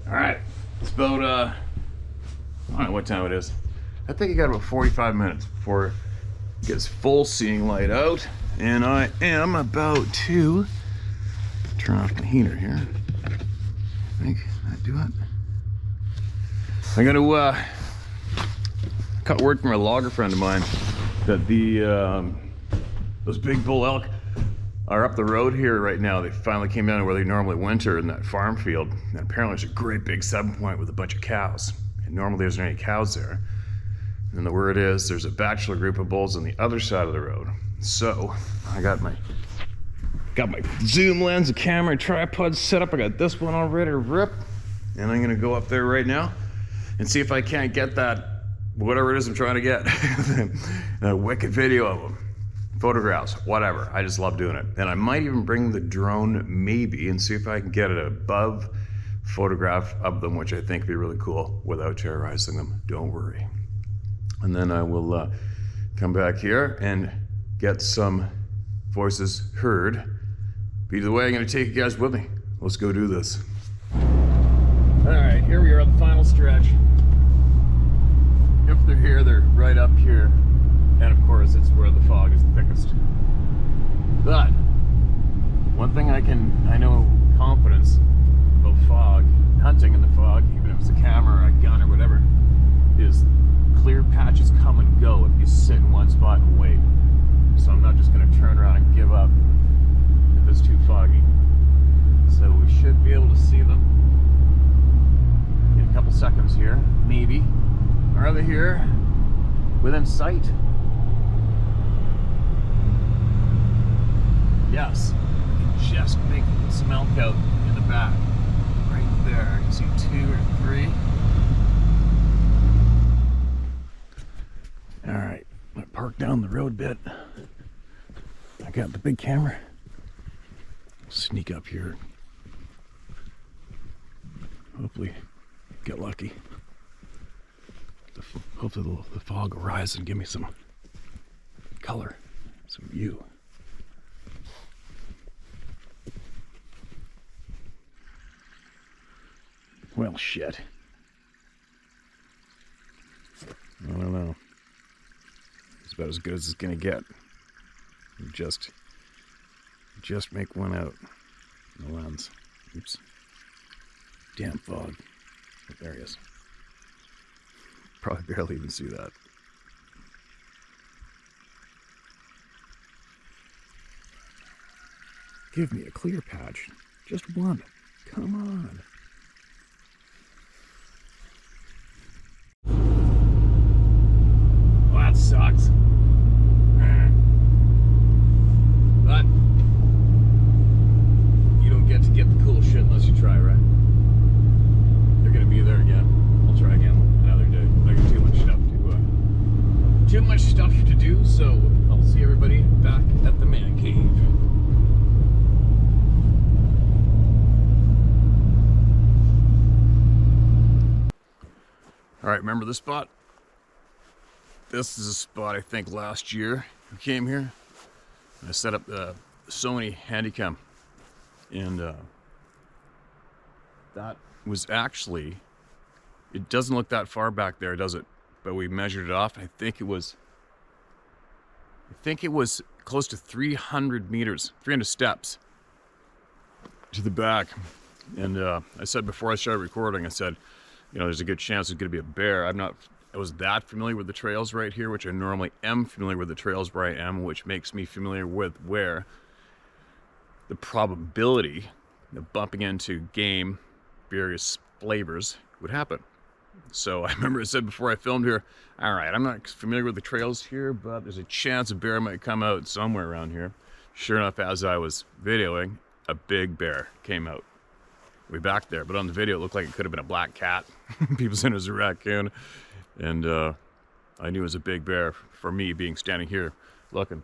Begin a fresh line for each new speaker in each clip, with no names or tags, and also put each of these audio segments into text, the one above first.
All right, it's about I don't know what time it is. I think I got about 45 minutes before it gets full seeing light out, and I am about to turn off my heater here. I think I do it. I'm gonna cut word from a logger friend of mine that those big bull elk are up the road here right now. They finally came down to where they normally winter in that farm field. And apparently there's a great big 7-point with a bunch of cows. And normally there's not any cows there. And the word is there's a bachelor group of bulls on the other side of the road. So I got my zoom lens, a camera, and tripod set up. I got this one all ready to rip. And I'm gonna go up there right now and see if I can't get that, whatever it is I'm trying to get, a wicked video of them. Photographs, whatever. I just love doing it. And I might even bring the drone maybe and see if I can get an above photograph of them, which I think would be really cool without terrorizing them. Don't worry. And then I will come back here and get some voices heard. But either way, I'm gonna take you guys with me. Let's go do this. All right, here we are on the final stretch. If they're here, they're right up here. And of course, it's where the fog is the thickest. But one thing I know with confidence about fog, hunting in the fog, even if it's a camera or a gun or whatever, is clear patches come and go if you sit in one spot and wait. So I'm not just gonna turn around and give up if it's too foggy. So we should be able to see them in a couple seconds here, maybe. Are they here? Within sight? Yes, I can just make some elk out in the back. Right there, I can see 2 or 3. All right, I parked down the road a bit. I got the big camera. Sneak up here. Hopefully get lucky. Hopefully the fog will rise and give me some color, some view. Well, shit. I don't know. It's about as good as it's gonna get. Just make one out in the lens. Oops. Damn fog. Oh, there he is. Probably barely even see that. Give me a clear patch. Just one. Come on. Sucks. But you don't get to get the cool shit unless you try, right? They're gonna be there again. I'll try again another day. I got too much stuff to do, so I'll see everybody back at the man cave. All right, remember this spot? This is a spot I think last year we came here. I set up the Sony Handycam, and that was actually, it doesn't look that far back there, does it? But we measured it off. I think it was close to 300 meters, 300 steps to the back. And I said before I started recording, I said, you know, there's a good chance there's going to be a bear. I was that familiar with the trails right here, which I normally am familiar with the trails where I am, which makes me familiar with where the probability of bumping into game, various flavors would happen. So I remember I said before I filmed here, all right, I'm not familiar with the trails here, but there's a chance a bear might come out somewhere around here. Sure enough, as I was videoing, a big bear came out. Way back there, but on the video it looked like it could have been a black cat. People said it was a raccoon. And I knew it was a big bear for me being standing here looking.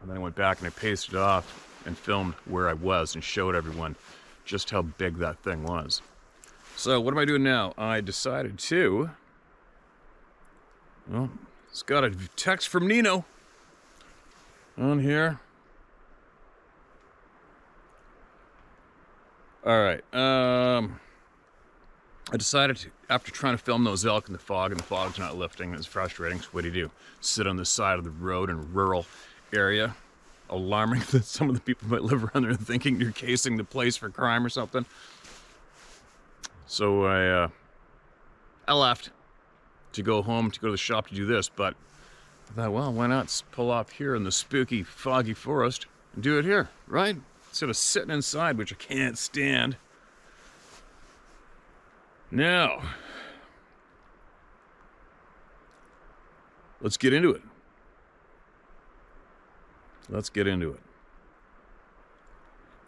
And then I went back and I pasted it off and filmed where I was and showed everyone just how big that thing was. So what am I doing now? I decided to, well, it's got a text from Nino on here. All right, I decided to, after trying to film those elk in the fog, and the fog's not lifting, it's frustrating, so what do you do? Sit on the side of the road in a rural area, alarming that some of the people might live around there thinking you're casing the place for crime or something. So I left to go home, to go to the shop to do this, but I thought, well, why not pull off here in the spooky, foggy forest and do it here, right? Instead of sitting inside, which I can't stand. Now, let's get into it. Let's get into it.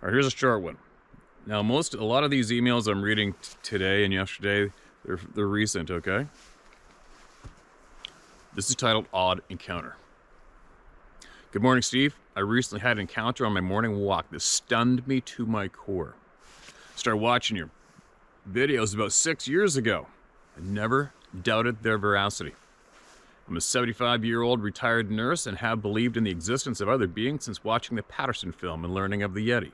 All right, here's a short one. Now, a lot of these emails I'm reading today and yesterday, they're recent, okay? This is titled Odd Encounter. Good morning, Steve. I recently had an encounter on my morning walk that stunned me to my core. Started watching your videos about 6 years ago. I never doubted their veracity. I'm a 75-year-old retired nurse and have believed in the existence of other beings since watching the Patterson film and learning of the Yeti.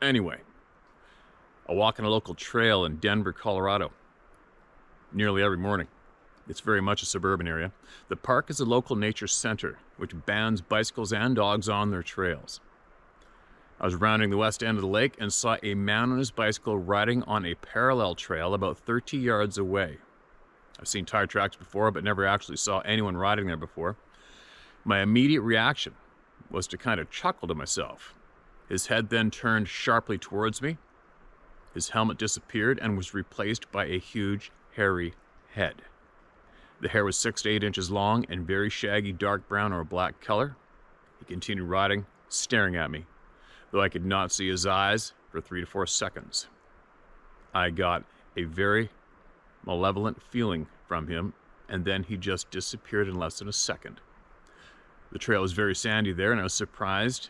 Anyway, I walk on a local trail in Denver, Colorado, nearly every morning. It's very much a suburban area. The park is a local nature center, which bans bicycles and dogs on their trails. I was rounding the west end of the lake and saw a man on his bicycle riding on a parallel trail about 30 yards away. I've seen tire tracks before, but never actually saw anyone riding there before. My immediate reaction was to kind of chuckle to myself. His head then turned sharply towards me. His helmet disappeared and was replaced by a huge, hairy head. The hair was 6 to 8 inches long and very shaggy, dark brown or black color. He continued riding, staring at me, though I could not see his eyes for 3 to 4 seconds. I got a very malevolent feeling from him, and then he just disappeared in less than a second. The trail was very sandy there, and I was surprised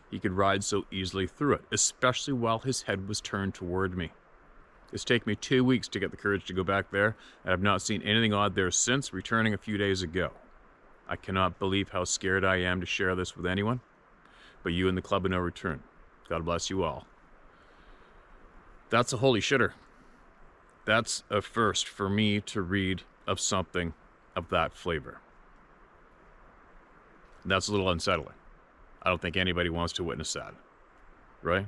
he could ride so easily through it, especially while his head was turned toward me. It's taken me 2 weeks to get the courage to go back there, and I've not seen anything odd there since, returning a few days ago. I cannot believe how scared I am to share this with anyone, but you and the Club of No Return. God bless you all. That's a holy shitter. That's a first for me to read of something of that flavor. That's a little unsettling. I don't think anybody wants to witness that, right?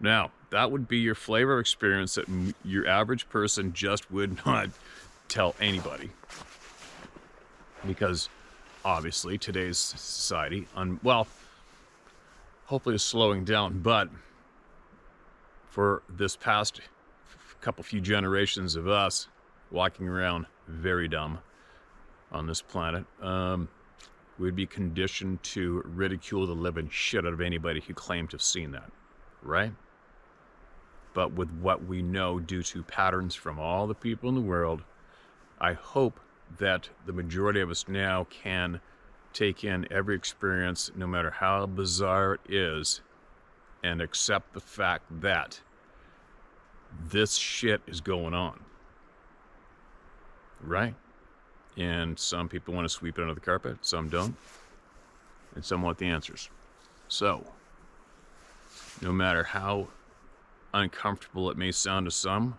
Now, that would be your flavor experience that your average person just would not tell anybody. Because, obviously, today's society, hopefully is slowing down, but for this past few generations of us walking around very dumb on this planet, we'd be conditioned to ridicule the living shit out of anybody who claimed to have seen that, right? But with what we know due to patterns from all the people in the world, I hope that the majority of us now can take in every experience, no matter how bizarre it is, and accept the fact that this shit is going on, right? And some people want to sweep it under the carpet, some don't, and some want the answers. So, no matter how uncomfortable it may sound to some,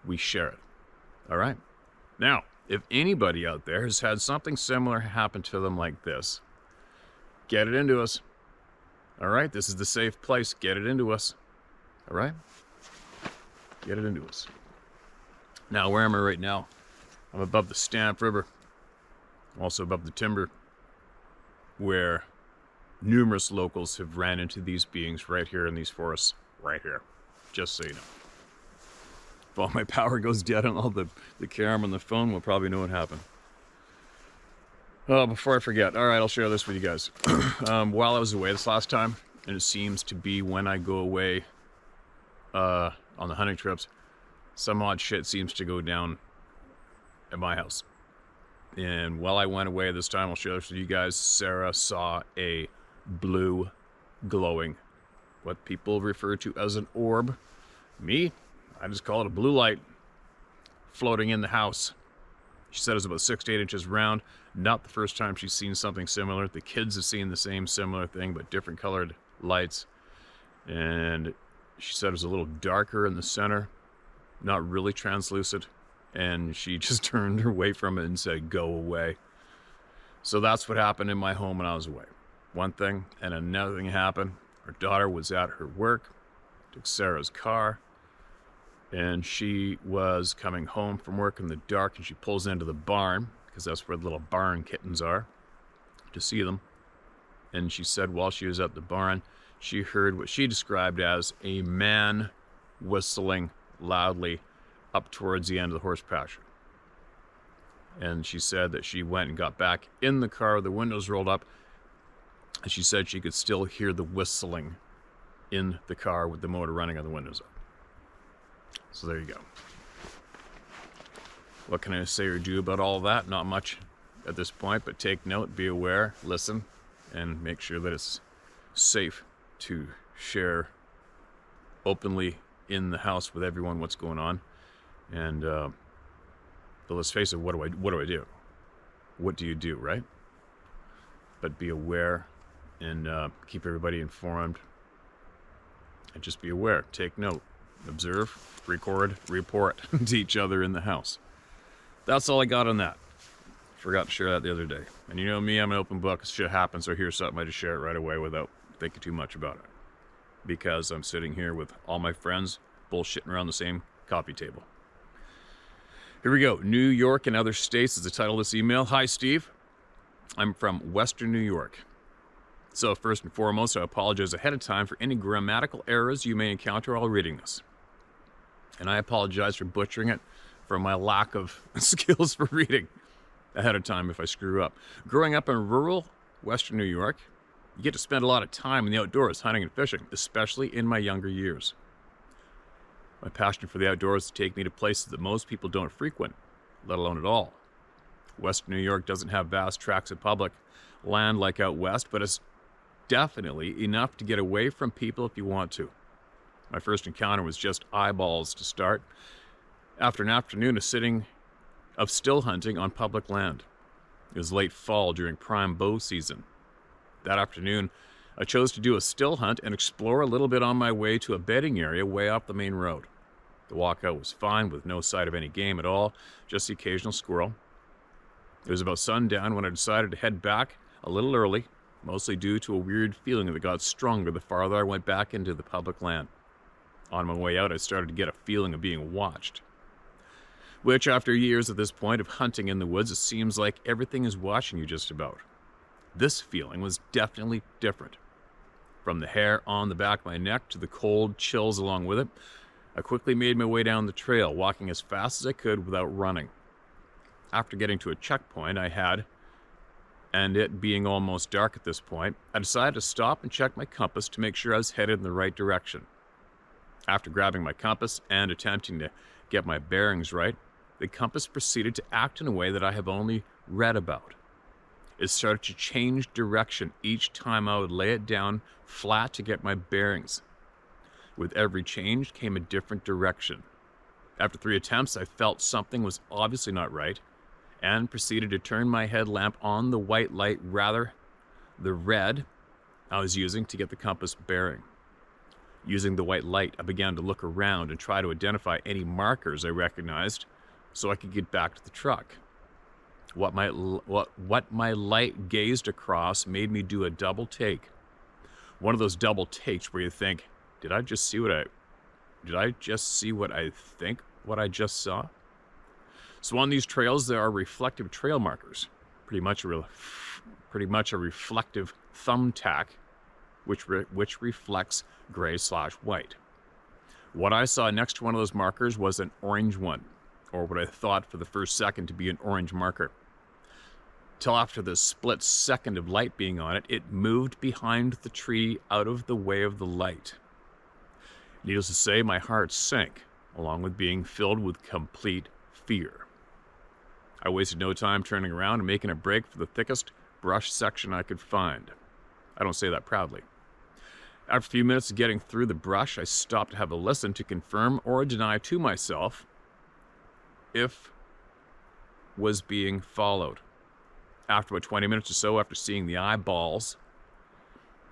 we share it. All right? Now, if anybody out there has had something similar happen to them like this, get it into us. All right? This is the safe place. Get it into us. All right? Get it into us. Now, where am I right now? I'm above the Stamp River, also above the timber, where numerous locals have ran into these beings right here in these forests, right here, just so you know. If all my power goes dead on all the camera and the phone, we'll probably know what happened. Oh, before I forget, all right, I'll share this with you guys. While I was away this last time, and it seems to be when I go away on the hunting trips, some odd shit seems to go down at my house. And while I went away this time, I'll share this with you guys. Sarah saw a blue glowing, what people refer to as an orb. Me, I just call it a blue light floating in the house. She said it was about 6 to 8 inches round. Not the first time she's seen something similar. The kids have seen the same similar thing, but different colored lights. And she said it was a little darker in the center not really translucent, and she just turned away from it and said, "Go away." So that's what happened in my home when I was away. One thing and another thing happened. Her daughter was at her work, took Sarah's car, and she was coming home from work in the dark, and she pulls into the barn, because that's where the little barn kittens are, to see them. And she said while she was at the barn, she heard what she described as a man whistling loudly up towards the end of the horse pasture. And she said that she went and got back in the car, the windows rolled up, and she said she could still hear the whistling in the car with the motor running and the windows up. So there you go. What can I say or do about all that? Not much at this point, but take note, be aware, listen, and make sure that it's safe to share openly in the house with everyone what's going on. And but let's face it, what do I do? What do you do, right? But be aware and keep everybody informed. And just be aware, take note, observe, record, report to each other in the house. That's all I got on that. Forgot to share that the other day. And you know me, I'm an open book. If shit happens or hear something, I just share it right away without thinking too much about it. Because I'm sitting here with all my friends bullshitting around the same coffee table. Here we go. New York and other states is the title of this email. Hi, Steve. I'm from Western New York. So first and foremost, I apologize ahead of time for any grammatical errors you may encounter while reading this. And I apologize for butchering it, for my lack of skills for reading ahead of time if I screw up. Growing up in rural Western New York, you get to spend a lot of time in the outdoors hunting and fishing, especially in my younger years. My passion for the outdoors to take me to places that most people don't frequent, let alone at all. Western New York doesn't have vast tracts of public land like out west, but it's definitely enough to get away from people if you want to. My first encounter was just eyeballs to start, after an afternoon of still hunting on public land. It was late fall during prime bow season. That afternoon, I chose to do a still hunt and explore a little bit on my way to a bedding area way off the main road. The walkout was fine with no sight of any game at all, just the occasional squirrel. It was about sundown when I decided to head back a little early, mostly due to a weird feeling that got stronger the farther I went back into the public land. On my way out, I started to get a feeling of being watched. Which, after years at this point of hunting in the woods, it seems like everything is watching you just about. This feeling was definitely different. From the hair on the back of my neck to the cold chills along with it, I quickly made my way down the trail, walking as fast as I could without running. After getting to a checkpoint I had, and it being almost dark at this point, I decided to stop and check my compass to make sure I was headed in the right direction. After grabbing my compass and attempting to get my bearings right, the compass proceeded to act in a way that I have only read about. It started to change direction each time I would lay it down flat to get my bearings. With every change came a different direction. After 3 attempts, I felt something was obviously not right and proceeded to turn my headlamp on the white light, rather the red I was using to get the compass bearing. Using the white light, I began to look around and try to identify any markers I recognized so I could get back to the truck. What my light gazed across made me do a double take. One of those double takes where you think, did I just see what I think what I just saw? So on these trails there are reflective trail markers, pretty much a reflective thumbtack which reflects gray/white. What I saw next to one of those markers was an orange one, or what I thought for the first second to be an orange marker. Till after the split second of light being on it, it moved behind the tree out of the way of the light. Needless to say, my heart sank, along with being filled with complete fear. I wasted no time turning around and making a break for the thickest brush section I could find. I don't say that proudly. After a few minutes of getting through the brush, I stopped to have a listen to confirm or deny to myself if was being followed. After about 20 minutes or so, after seeing the eyeballs,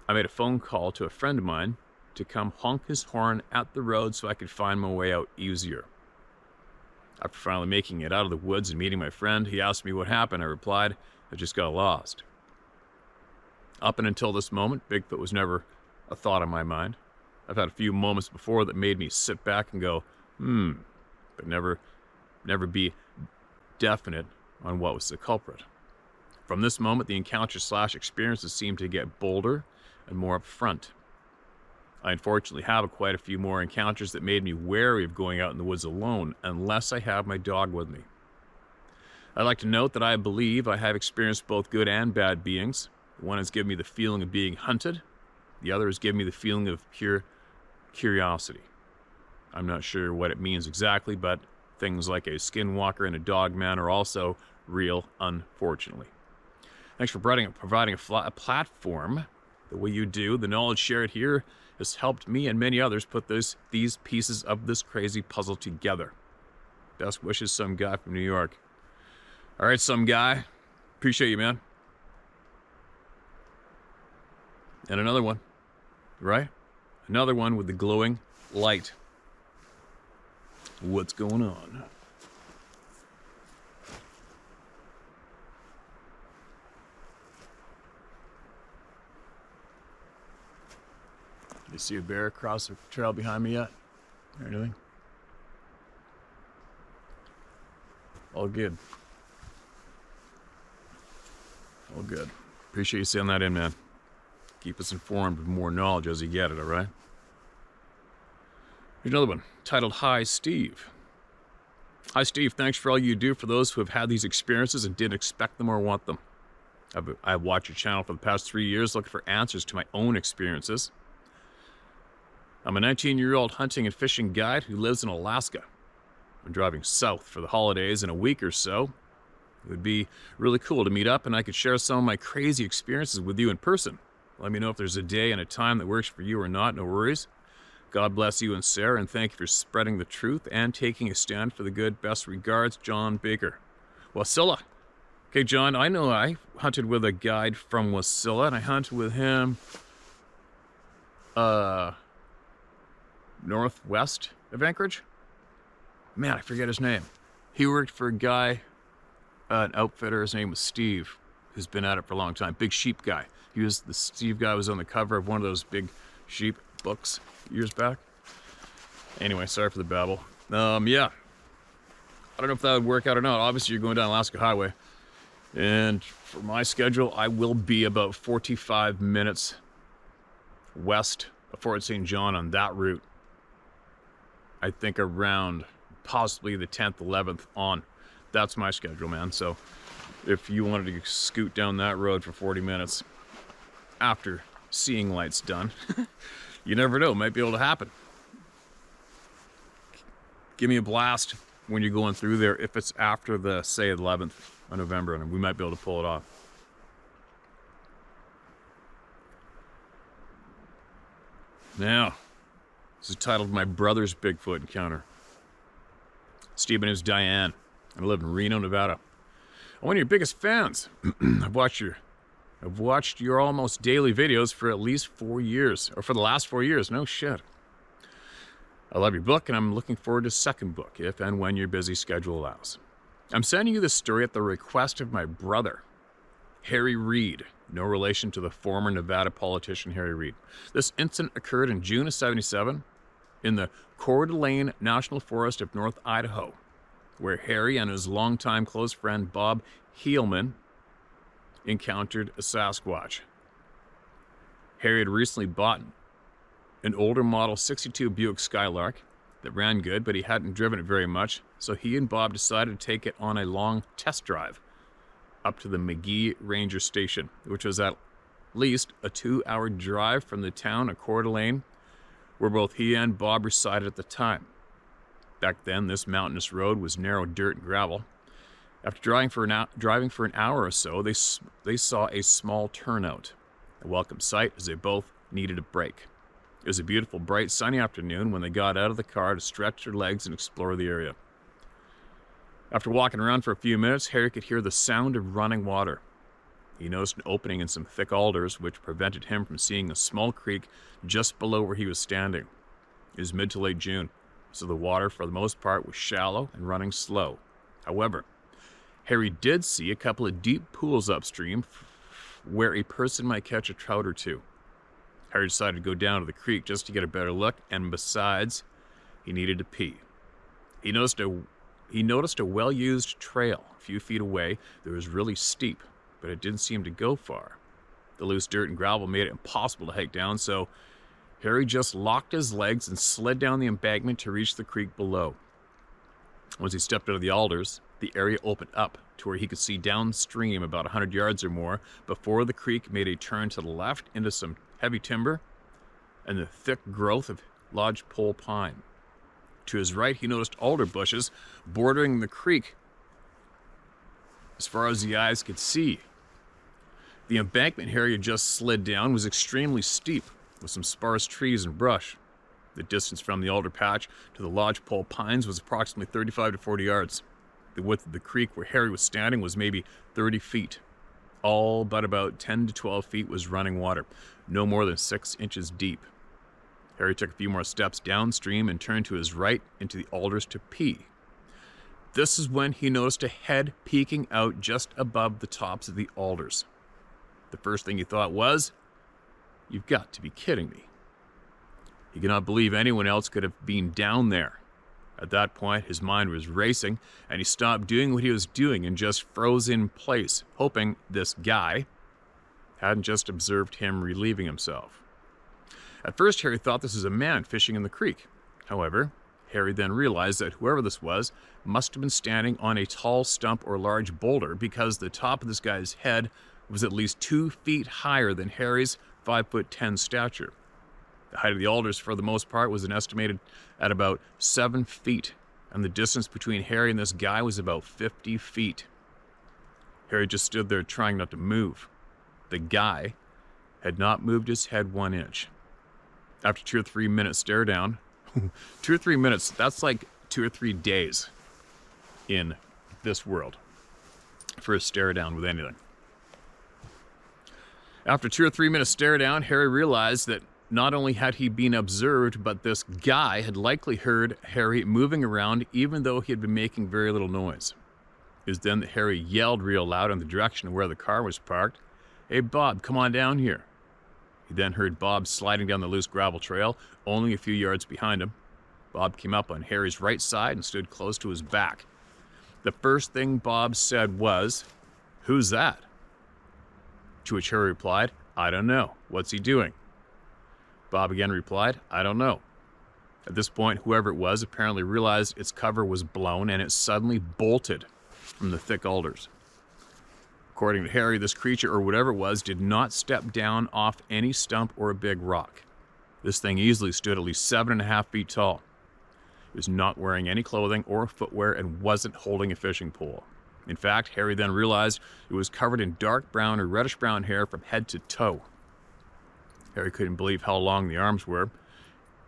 I made a phone call to a friend of mine to come honk his horn at the road so I could find my way out easier. After finally making it out of the woods and meeting my friend, he asked me what happened. I replied, I just got lost. Up and until this moment, Bigfoot was never a thought in my mind. I've had a few moments before that made me sit back and go, but never be definite on what was the culprit. From this moment, the encounters/experiences seemed to get bolder and more upfront. I unfortunately have quite a few more encounters that made me wary of going out in the woods alone unless I have my dog with me. I'd like to note that I believe I have experienced both good and bad beings. One has given me the feeling of being hunted. The other has given me the feeling of pure curiosity. I'm not sure what it means exactly, but things like a skinwalker and a dog man are also real, unfortunately. Thanks for providing a platform the way you do. The knowledge shared here has helped me and many others put these pieces of this crazy puzzle together. Best wishes, some guy from New York. All right, some guy. Appreciate you, man. And another one, right? Another one with the glowing light. What's going on? You see a bear across the trail behind me yet? Or anything? All good. All good. Appreciate you sending that in, man. Keep us informed with more knowledge as you get it, all right? Here's another one, titled, Hi, Steve. Hi, Steve. Thanks for all you do for those who have had these experiences and didn't expect them or want them. I've watched your channel for the past 3 years looking for answers to my own experiences. I'm a 19-year-old hunting and fishing guide who lives in Alaska. I'm driving south for the holidays in a week or so. It would be really cool to meet up and I could share some of my crazy experiences with you in person. Let me know if there's a day and a time that works for you or not, no worries. God bless you and Sarah, and thank you for spreading the truth and taking a stand for the good. Best regards, John Baker. Wasilla. Okay, John, I know I hunted with a guide from Wasilla, and I hunted with him northwest of Anchorage. Man, I forget his name. He worked for a guy, an outfitter. His name was Steve, who's been at it for a long time. Big sheep guy. The Steve guy was on the cover of one of those big sheep books years back. Anyway, sorry for the babble. Yeah. I don't know if that would work out or not. Obviously, you're going down Alaska Highway. And for my schedule, I will be about 45 minutes west of Fort St. John on that route. I think around possibly the 10th, 11th on. That's my schedule, man. So if you wanted to scoot down that road for 40 minutes after seeing light's done, you never know, it might be able to happen. Give me a blast when you're going through there if it's after the, say, 11th of November, and we might be able to pull it off. Now, this is titled My Brother's Bigfoot Encounter. Steve, my name's Diane. I live in Reno, Nevada. I'm one of your biggest fans. I've watched your almost daily videos for at least 4 years, or for the last 4 years. No shit. I love your book, and I'm looking forward to a second book, if and when your busy schedule allows. I'm sending you this story at the request of my brother, Harry Reid. No relation to the former Nevada politician Harry Reid. This incident occurred in June of '77 in the Coeur d'Alene National Forest of North Idaho, where Harry and his longtime close friend Bob Heelman encountered a Sasquatch. Harry had recently bought an older model 62 Buick Skylark that ran good, but he hadn't driven it very much, so he and Bob decided to take it on a long test drive up to the McGee Ranger Station, which was at least a 2-hour drive from the town of Coeur d'Alene, where both he and Bob resided at the time. Back then, this mountainous road was narrow dirt and gravel. After driving for an hour or so, they saw a small turnout, a welcome sight as they both needed a break. It was a beautiful, bright, sunny afternoon when they got out of the car to stretch their legs and explore the area. After walking around for a few minutes, Harry could hear the sound of running water. He noticed an opening in some thick alders, which prevented him from seeing a small creek just below where he was standing. It was mid to late June. so the water for the most part was shallow and running slow. However, Harry did see a couple of deep pools upstream where a person might catch a trout or two. Harry decided to go down to the creek just to get a better look, and besides, he needed to pee. He noticed a well-used trail a few feet away that was really steep, but it didn't seem to go far. The loose dirt and gravel made it impossible to hike down, so Harry just locked his legs and slid down the embankment to reach the creek below. Once he stepped out of the alders, the area opened up to where he could see downstream about 100 yards or more before the creek made a turn to the left into some heavy timber and the thick growth of lodgepole pine. To his right, he noticed alder bushes bordering the creek as far as the eyes could see. The embankment Harry had just slid down was extremely steep, with some sparse trees and brush. The distance from the alder patch to the lodgepole pines was approximately 35 to 40 yards. The width of the creek where Harry was standing was maybe 30 feet. All but about 10 to 12 feet was running water, no more than 6 inches deep. Harry took a few more steps downstream and turned to his right into the alders to pee. This is when he noticed a head peeking out just above the tops of the alders. The first thing he thought was, "You've got to be kidding me." He could not believe anyone else could have been down there. At that point, his mind was racing, and he stopped doing what he was doing and just froze in place, hoping this guy hadn't just observed him relieving himself. At first, Harry thought this was a man fishing in the creek. However, Harry then realized that whoever this was must have been standing on a tall stump or large boulder, because the top of this guy's head was at least 2 feet higher than Harry's 5'10" stature. The height of the alders, for the most part, was estimated at about 7 feet, and the distance between Harry and this guy was about 50 feet. Harry just stood there trying not to move. The guy had not moved his head 1 inch. After 2 or 3 minutes stare down, 2 or 3 minutes, that's like 2 or 3 days in this world for a stare down with anything. After 2 or 3 minutes stare down, Harry realized that not only had he been observed, but this guy had likely heard Harry moving around even though he had been making very little noise. It was then that Harry yelled real loud in the direction of where the car was parked, "Hey Bob, come on down here." He then heard Bob sliding down the loose gravel trail, only a few yards behind him. Bob came up on Harry's right side and stood close to his back. The first thing Bob said was, "Who's that?" To which Harry replied, "I don't know. What's he doing?" Bob again replied, "I don't know." At this point, whoever it was apparently realized its cover was blown, and it suddenly bolted from the thick alders. According to Harry, this creature, or whatever it was, did not step down off any stump or a big rock. This thing easily stood at least 7.5 feet tall. It was not wearing any clothing or footwear and wasn't holding a fishing pole. In fact, Harry then realized it was covered in dark brown or reddish brown hair from head to toe. Harry couldn't believe how long the arms were.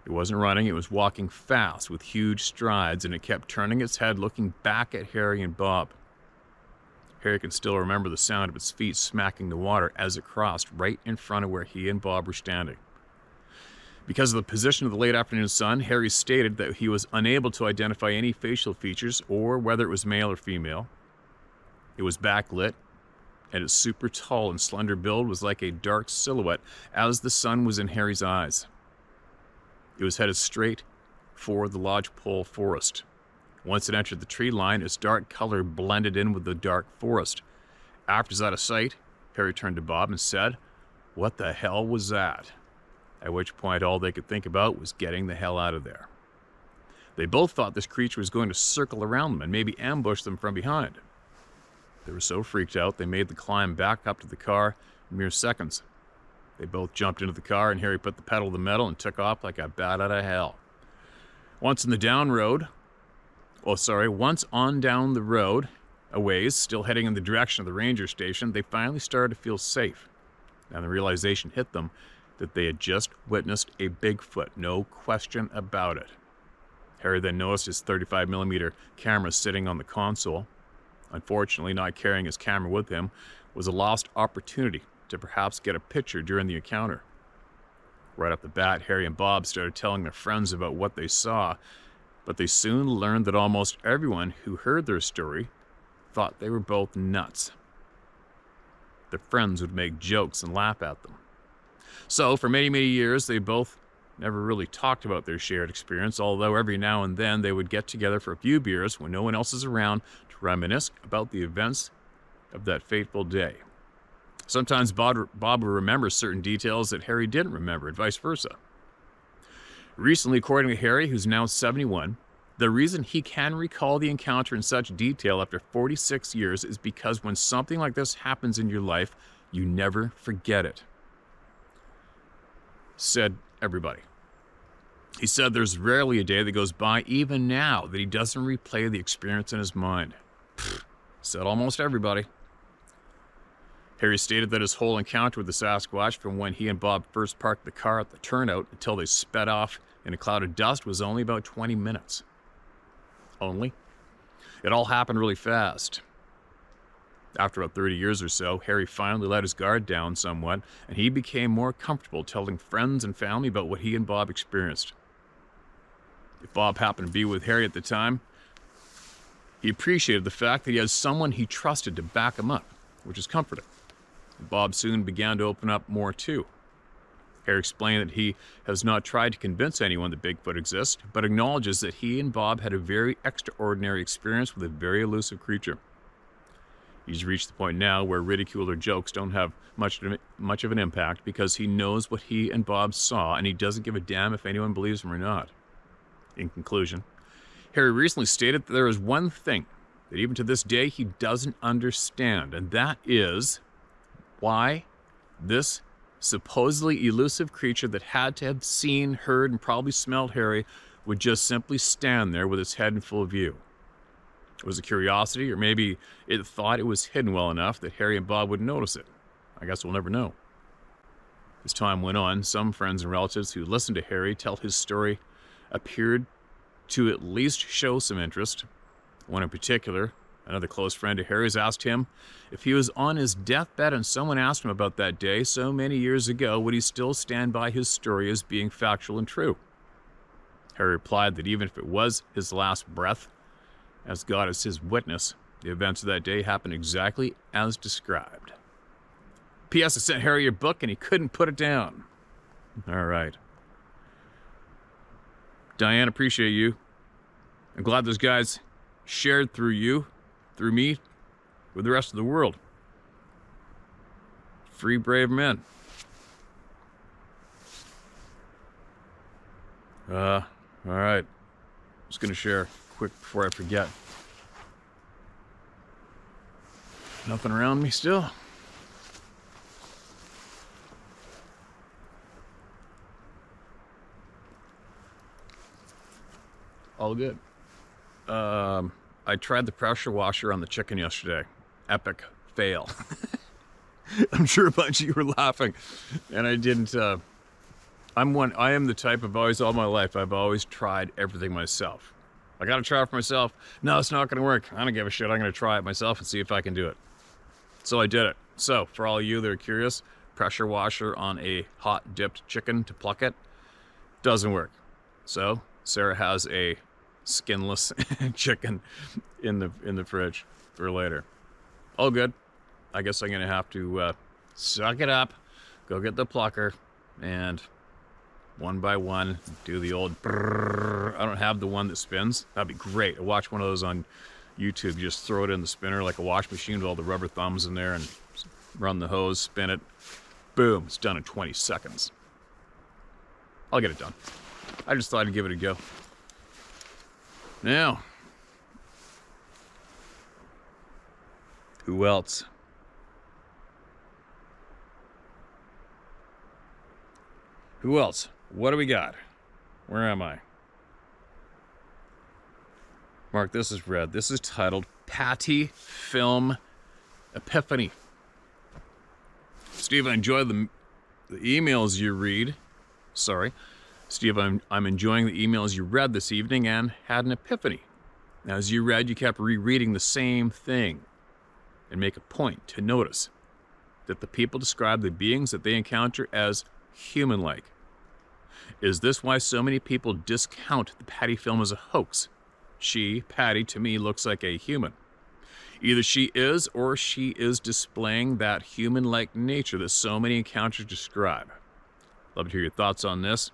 It wasn't running, it was walking fast with huge strides, and it kept turning its head looking back at Harry and Bob. Harry can still remember the sound of its feet smacking the water as it crossed right in front of where he and Bob were standing. Because of the position of the late afternoon sun, Harry stated that he was unable to identify any facial features or whether it was male or female. It was backlit, and its super tall and slender build was like a dark silhouette as the sun was in Harry's eyes. It was headed straight for the lodgepole forest. Once it entered the tree line, its dark color blended in with the dark forest. After it was out of sight, Harry turned to Bob and said, "What the hell was that?" At which point all they could think about was getting the hell out of there. They both thought this creature was going to circle around them and maybe ambush them from behind. They were so freaked out, they made the climb back up to the car in mere seconds. They both jumped into the car, and Harry put the pedal to the metal and took off like a bat out of hell. Once on down the road, a ways, still heading in the direction of the ranger station, they finally started to feel safe. And the realization hit them that they had just witnessed a Bigfoot, no question about it. Harry then noticed his 35mm camera sitting on the console. Unfortunately, not carrying his camera with him was a lost opportunity to perhaps get a picture during the encounter. Right off the bat, Harry and Bob started telling their friends about what they saw,
But they soon learned that almost everyone who heard their story thought they were both nuts. Their friends would make jokes and laugh at them. So for many, many years, they both never really talked about their shared experience, although every now and then they would get together for a few beers when no one else is around to reminisce about the events of that fateful day. Sometimes Bob would remember certain details that Harry didn't remember, and vice versa. Recently, according to Harry, who's now 71, the reason he can recall the encounter in such detail after 46 years is because when something like this happens in your life, you never forget it. Said everybody. He said there's rarely a day that goes by, even now, that he doesn't replay the experience in his mind. Said almost everybody. Harry stated that his whole encounter with the Sasquatch, from when he and Bob first parked the car at the turnout until they sped off in a cloud of dust, was only about 20 minutes. Only. It all happened really fast. After about 30 years or so, Harry finally let his guard down somewhat, and he became more comfortable telling friends and family about what he and Bob experienced. If Bob happened to be with Harry at the time, he appreciated the fact that he had someone he trusted to back him up, which is comforting. Bob soon began to open up more too. Harry explained that he has not tried to convince anyone that Bigfoot exists, but acknowledges that he and Bob had a very extraordinary experience with a very elusive creature. He's reached the point now where ridicule or jokes don't have much of an impact because he knows what he and Bob saw, and he doesn't give a damn if anyone believes him or not. In conclusion, Harry recently stated that there is one thing that even to this day he doesn't understand, and that is why this supposedly elusive creature that had to have seen, heard, and probably smelled Harry would just simply stand there with its head in full view. It was a curiosity, or maybe it thought it was hidden well enough that Harry and Bob wouldn't notice it. I guess we'll never know. As time went on, some friends and relatives who listened to Harry tell his story appeared to at least show some interest. One in particular, another close friend of Harry's, asked him if he was on his deathbed and someone asked him about that day so many years ago, would he still stand by his story as being factual and true? Harry replied that even if it was his last breath, as God is his witness, the events of that day happened exactly as described. P.S. I sent Harry your book and he couldn't put it down. All right. Diane, appreciate you. I'm glad those guys shared through you, through me, with the rest of the world. Free brave men. All right. Just gonna share quick before I forget. Nothing around me still. All good. I tried the pressure washer on the chicken yesterday. Epic fail. I'm sure a bunch of you were laughing, and I didn't. I am the type of always all my life. I've always tried everything myself. I gotta try it for myself. No, it's not gonna work. I don't give a shit. I'm gonna try it myself and see if I can do it. So I did it. So for all of you that are curious, pressure washer on a hot dipped chicken to pluck it doesn't work. So Sarah has a skinless chicken in the fridge for later. All good. I guess I'm gonna have to suck it up, go get the plucker, and one by one do the old brrr. I don't have the one that spins. That'd be great. I watched one of those on YouTube. Just throw it in the spinner like a wash machine with all the rubber thumbs in there and run the hose, spin it. Boom, it's done in 20 seconds. I'll get it done. I just thought I'd give it a go. Now, who else? Who else? What do we got? Where am I? Mark, this is red. This is titled Patty Film Epiphany. Steve, I enjoy the emails you read. Sorry. Steve, I'm enjoying the emails you read this evening and had an epiphany. As you read, you kept rereading the same thing and make a point to notice that the people describe the beings that they encounter as human-like. Is this why so many people discount the Patty film as a hoax? She, Patty, to me looks like a human. Either she is or she is displaying that human-like nature that so many encounters describe. Love to hear your thoughts on this.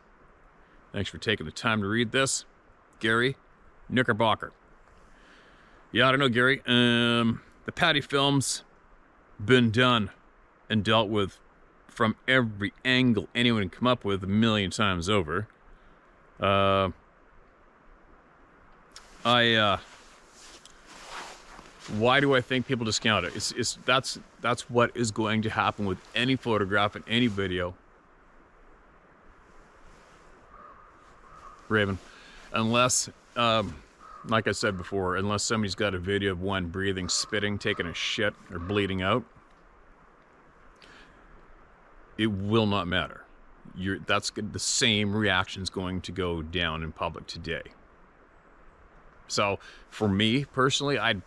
Thanks for taking the time to read this. Gary Knickerbocker. Yeah, I don't know, Gary. The Patty film's been done and dealt with from every angle anyone can come up with a million times over. Why do I think people discount it? That's what is going to happen with any photograph and any video. Raven, unless, like I said before, unless somebody's got a video of one breathing, spitting, taking a shit, or bleeding out, it will not matter. The same reaction's going to go down in public today. So, for me, personally, I've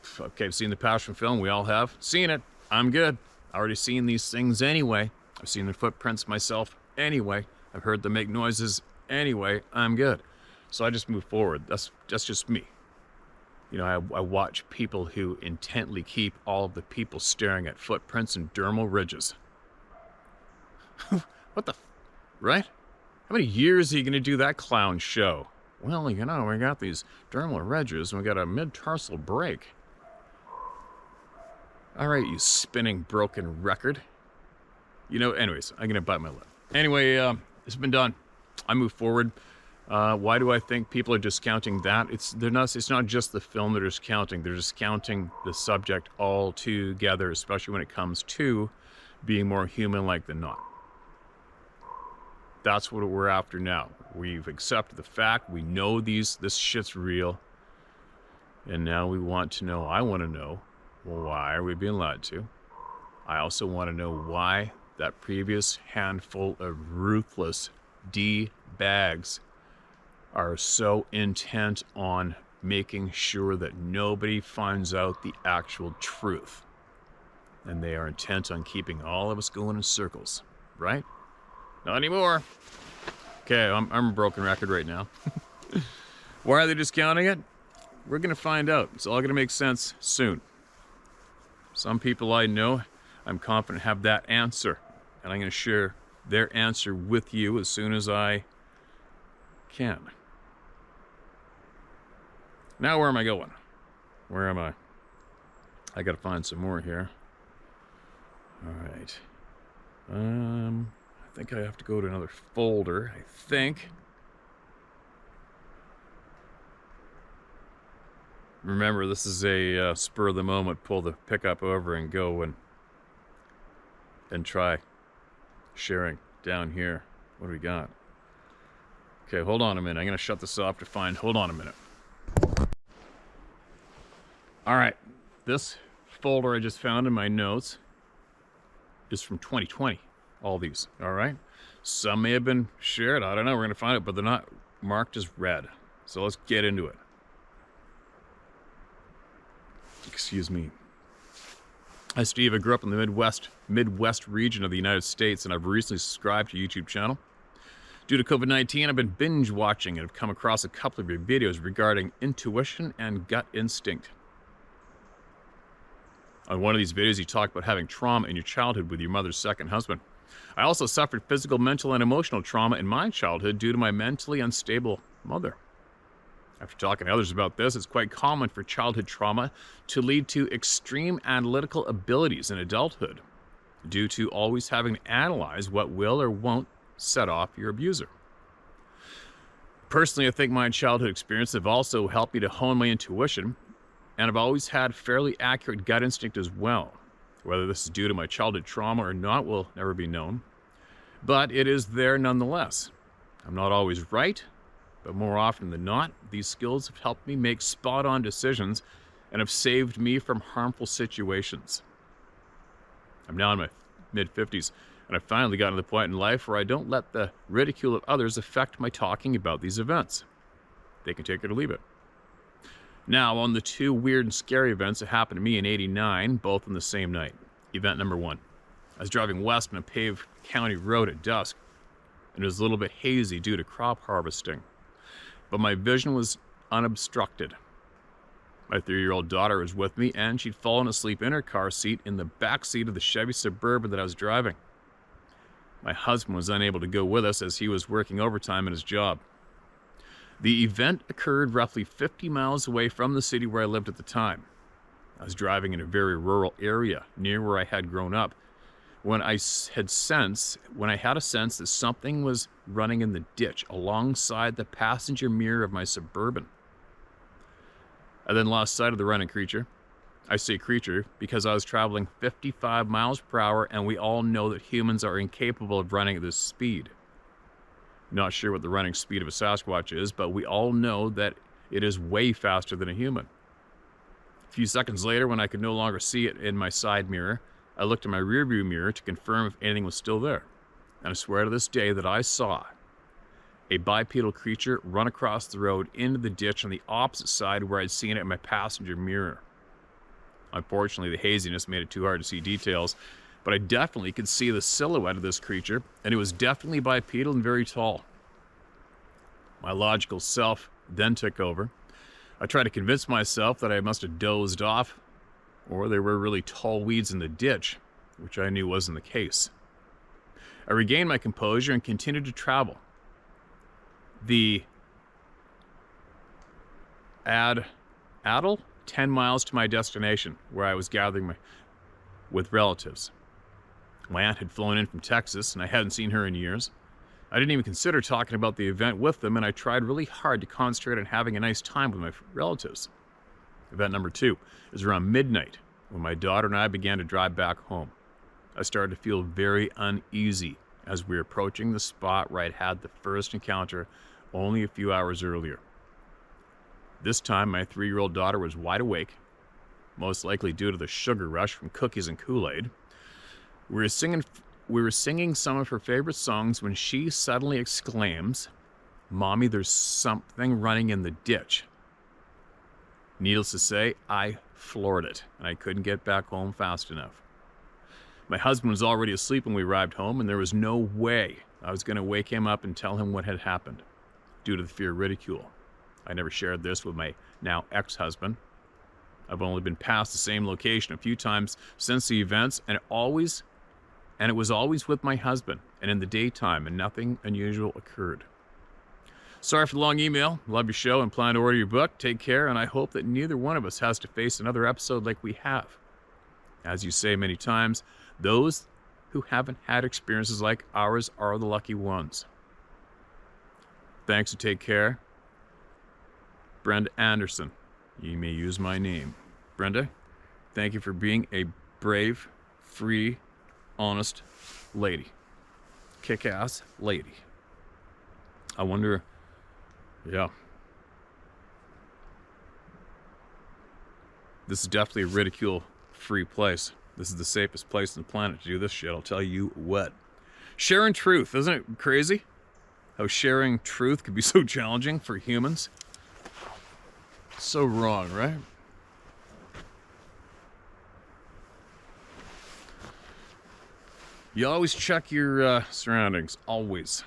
seen the Passion film. We all have. Seen it. I'm good. I already seen these things anyway. I've seen the footprints myself anyway. I've heard them make noises anyway. I'm good. So I just move forward. That's just me. You know, I watch people who intently keep all of the people staring at footprints and dermal ridges. What the... Right? How many years are you going to do that clown show? Well, you know, we got these dermal ridges and we got a mid-tarsal break. All right, you spinning broken record. You know, anyways, I'm going to bite my lip. Anyway, it's been done. I move forward. Why do I think people are discounting that? It's not just the film they're discounting. They're discounting the subject altogether, especially when it comes to being more human-like than not. That's what we're after now. We've accepted the fact. We know this shit's real. And now we want to know, I want to know, well, why are we being lied to? I also want to know why that previous handful of ruthless D-bags are so intent on making sure that nobody finds out the actual truth. And they are intent on keeping all of us going in circles, right? Not anymore. Okay, I'm a broken record right now. Why are they discounting it? We're going to find out. It's all going to make sense soon. Some people I know, I'm confident, have that answer. And I'm going to share their answer with you as soon as I can. Now, where am I going? Where am I? I got to find some more here. All right. I think I have to go to another folder, I think. Remember, this is a spur of the moment, pull the pickup over and go and try sharing down here. What do we got? Okay, hold on a minute. I'm going to shut this off to find, hold on a minute. All right, this folder I just found in my notes is from 2020. All these, all right? Some may have been shared, I don't know, we're gonna find it, but they're not marked as red. So let's get into it. Excuse me. Hi, Steve. I grew up in the Midwest region of the United States, and I've recently subscribed to your YouTube channel. Due to COVID-19, I've been binge watching and have come across a couple of your videos regarding intuition and gut instinct. On one of these videos, you talk about having trauma in your childhood with your mother's second husband. I also suffered physical, mental, and emotional trauma in my childhood due to my mentally unstable mother. After talking to others about this, it's quite common for childhood trauma to lead to extreme analytical abilities in adulthood, due to always having to analyze what will or won't set off your abuser. Personally, I think my childhood experiences have also helped me to hone my intuition, and I've always had fairly accurate gut instinct as well. Whether this is due to my childhood trauma or not will never be known, but it is there nonetheless. I'm not always right, but more often than not, these skills have helped me make spot-on decisions and have saved me from harmful situations. I'm now in my mid-50s, and I've finally gotten to the point in life where I don't let the ridicule of others affect my talking about these events. They can take it or leave it. Now, on the two weird and scary events that happened to me in '89, both on the same night. Event number one. I was driving west on a paved county road at dusk. and it was a little bit hazy due to crop harvesting. But my vision was unobstructed. My 3-year-old daughter was with me, and she'd fallen asleep in her car seat in the back seat of the Chevy Suburban that I was driving. My husband was unable to go with us as he was working overtime at his job. The event occurred roughly 50 miles away from the city where I lived at the time. I was driving in a very rural area near where I had grown up when I had a sense that something was running in the ditch alongside the passenger mirror of my Suburban. I then lost sight of the running creature. I say creature because I was traveling 55 miles per hour, and we all know that humans are incapable of running at this speed. Not sure what the running speed of a Sasquatch is, but we all know that it is way faster than a human. A few seconds later, when I could no longer see it in my side mirror, I looked in my rearview mirror to confirm if anything was still there. And I swear to this day that I saw a bipedal creature run across the road into the ditch on the opposite side where I'd seen it in my passenger mirror. Unfortunately, the haziness made it too hard to see details, but I definitely could see the silhouette of this creature, and it was definitely bipedal and very tall. My logical self then took over. I tried to convince myself that I must have dozed off, or there were really tall weeds in the ditch, which I knew wasn't the case. I regained my composure and continued to travel. The Adel, 10 miles to my destination, where I was gathering with relatives. My aunt had flown in from Texas, and I hadn't seen her in years. I didn't even consider talking about the event with them, and I tried really hard to concentrate on having a nice time with my relatives. Event number 2 is around midnight, when my daughter and I began to drive back home. I started to feel very uneasy as we were approaching the spot where I'd had the first encounter only a few hours earlier. This time, my 3-year-old daughter was wide awake, most likely due to the sugar rush from cookies and Kool-Aid. We were singing some of her favorite songs when she suddenly exclaims, "Mommy, there's something running in the ditch." Needless to say, I floored it, and I couldn't get back home fast enough. My husband was already asleep when we arrived home, and there was no way I was going to wake him up and tell him what had happened, due to the fear of ridicule. I never shared this with my now ex-husband. I've only been past the same location a few times since the events, and it was always with my husband and in the daytime, and nothing unusual occurred. Sorry for the long email. Love your show and plan to order your book. Take care, and I hope that neither one of us has to face another episode like we have. As you say many times, those who haven't had experiences like ours are the lucky ones. Thanks and take care. Brenda Anderson. You may use my name. Brenda, thank you for being a brave, free, honest lady. Kick-ass lady. I wonder, yeah. This is definitely a ridicule-free place. This is the safest place on the planet to do this shit, I'll tell you what. Sharing truth, isn't it crazy? How sharing truth could be so challenging for humans. So wrong, right? You always check your surroundings. Always.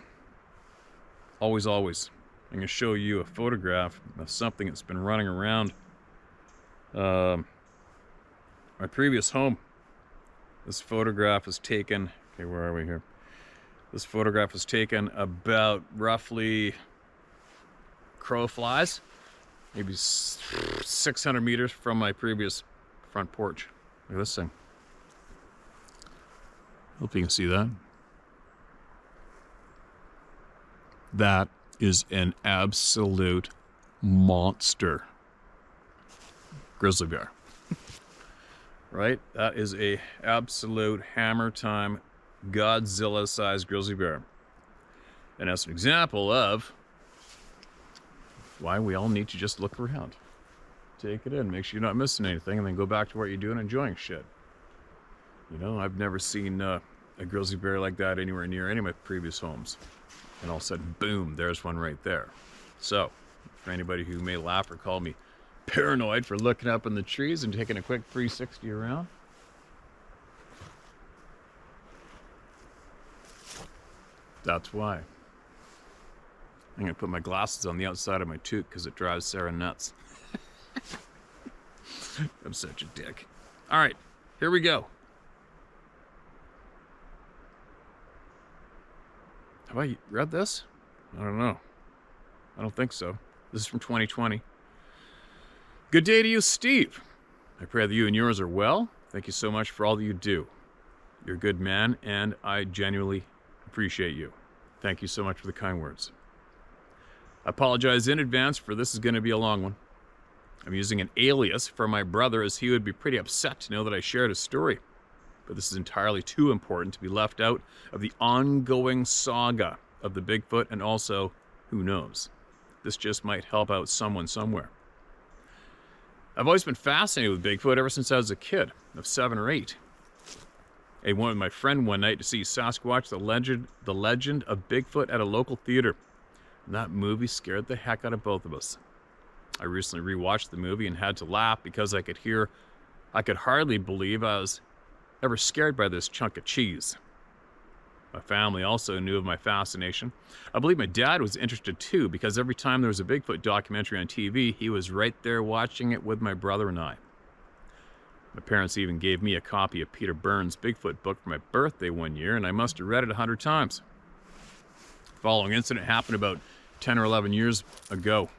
Always, always. I'm going to show you a photograph of something that's been running around my previous home. This photograph was taken... Okay, where are we here? This photograph was taken about roughly crow flies. Maybe 600 meters from my previous front porch. Look at this thing. Hope you can see that. That is an absolute monster. Grizzly bear. Right? That is a absolute hammer time Godzilla-sized grizzly bear. And that's an example of why we all need to just look around. Take it in, make sure you're not missing anything, and then go back to what you're doing, enjoying shit. You know, I've never seen a grizzly bear like that anywhere near any of my previous homes. And all of a sudden, boom, there's one right there. So, for anybody who may laugh or call me paranoid for looking up in the trees and taking a quick 360 around, that's why. I'm going to put my glasses on the outside of my toque because it drives Sarah nuts. I'm such a dick. All right, here we go. Have I read this? I don't know. I don't think so. This is from 2020. Good day to you, Steve. I pray that you and yours are well. Thank you so much for all that you do. You're a good man, and I genuinely appreciate you. Thank you so much for the kind words. I apologize in advance for this is going to be a long one. I'm using an alias for my brother as he would be pretty upset to know that I shared a story. But this is entirely too important to be left out of the ongoing saga of the Bigfoot, and also, who knows, this just might help out someone somewhere. I've always been fascinated with Bigfoot ever since I was a kid, of 7 or 8. I went with my friend one night to see Sasquatch, the legend of Bigfoot at a local theater. And that movie scared the heck out of both of us. I recently rewatched the movie and had to laugh because I could hardly believe I was ever scared by this chunk of cheese. My family also knew of my fascination. I believe my dad was interested too, because every time there was a Bigfoot documentary on TV, he was right there watching it with my brother and I. My parents even gave me a copy of Peter Burns' Bigfoot book for my birthday one year, and I must have read it 100 times. The following incident happened about 10 or 11 years ago.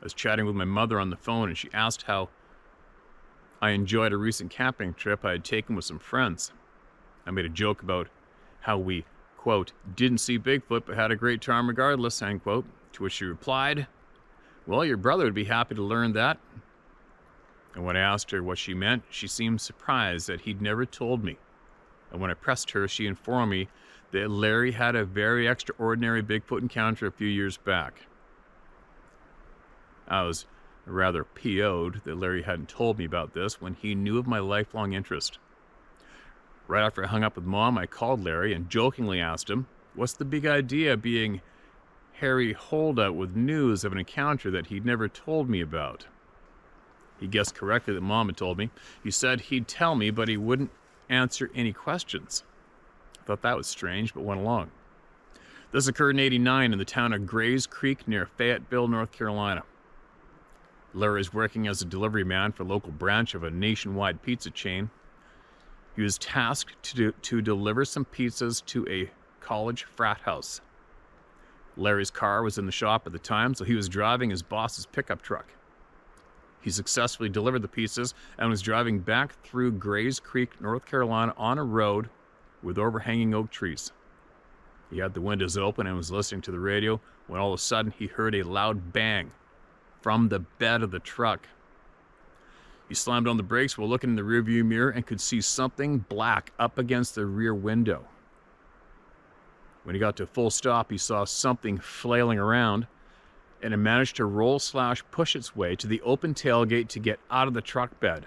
I was chatting with my mother on the phone, and she asked how I enjoyed a recent camping trip I had taken with some friends. I made a joke about how we, quote, didn't see Bigfoot but had a great time regardless, end quote, to which she replied, well, your brother would be happy to learn that. And when I asked her what she meant, she seemed surprised that he'd never told me. And when I pressed her, she informed me that Larry had a very extraordinary Bigfoot encounter a few years back. I was rather PO'd that Larry hadn't told me about this when he knew of my lifelong interest. Right after I hung up with Mom, I called Larry and jokingly asked him, what's the big idea being Harry holdout with news of an encounter that he'd never told me about? He guessed correctly that Mom had told me. He said he'd tell me, but he wouldn't answer any questions. I thought that was strange, but went along. This occurred in '89 in the town of Grays Creek near Fayetteville, North Carolina. Larry is working as a delivery man for a local branch of a nationwide pizza chain. He was tasked to deliver some pizzas to a college frat house. Larry's car was in the shop at the time, so he was driving his boss's pickup truck. He successfully delivered the pizzas and was driving back through Grays Creek, North Carolina on a road with overhanging oak trees. He had the windows open and was listening to the radio when all of a sudden he heard a loud bang from the bed of the truck. He slammed on the brakes while looking in the rearview mirror and could see something black up against the rear window. When he got to a full stop, he saw something flailing around, and it managed to roll/push its way to the open tailgate to get out of the truck bed.